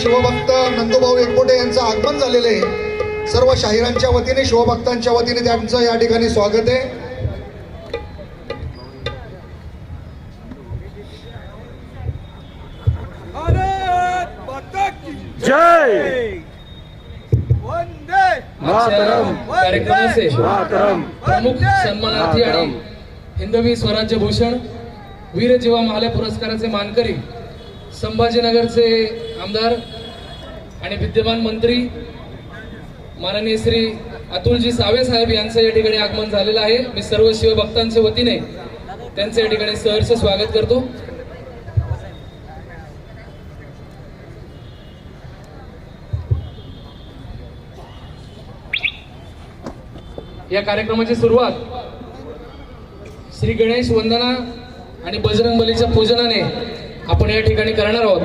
शिवभक्त नंदूभाऊ एकबोटे यांचं आगमन झालेलं आहे। सर्व शाहिरांच्या वतीने शिवभक्तांच्या वतीने त्यांचं या ठिकाणी स्वागत आहे। जय मातरम कार्यक्रमाचे मातरम प्रमुख सन्मानार्थी आणि हिंदवी स्वराज्य भूषण वीर जीवा महाले पुरस्काराचे मानकरी संभाजीनगरचे आमदार आणि विद्यमान मंत्री माननीय श्री अतुलजी सावे साहेब यांचं या ठिकाणी आगमन झालेलं आहे। मी सर्व शिवभक्तांच्या वतीने त्यांचं या ठिकाणी सहर्ष स्वागत करतो। या कार्यक्रमाची सुरुवात श्री गणेश वंदना आणि बजरंग बलीच्या पूजनाने आपण या ठिकाणी करणार आहोत।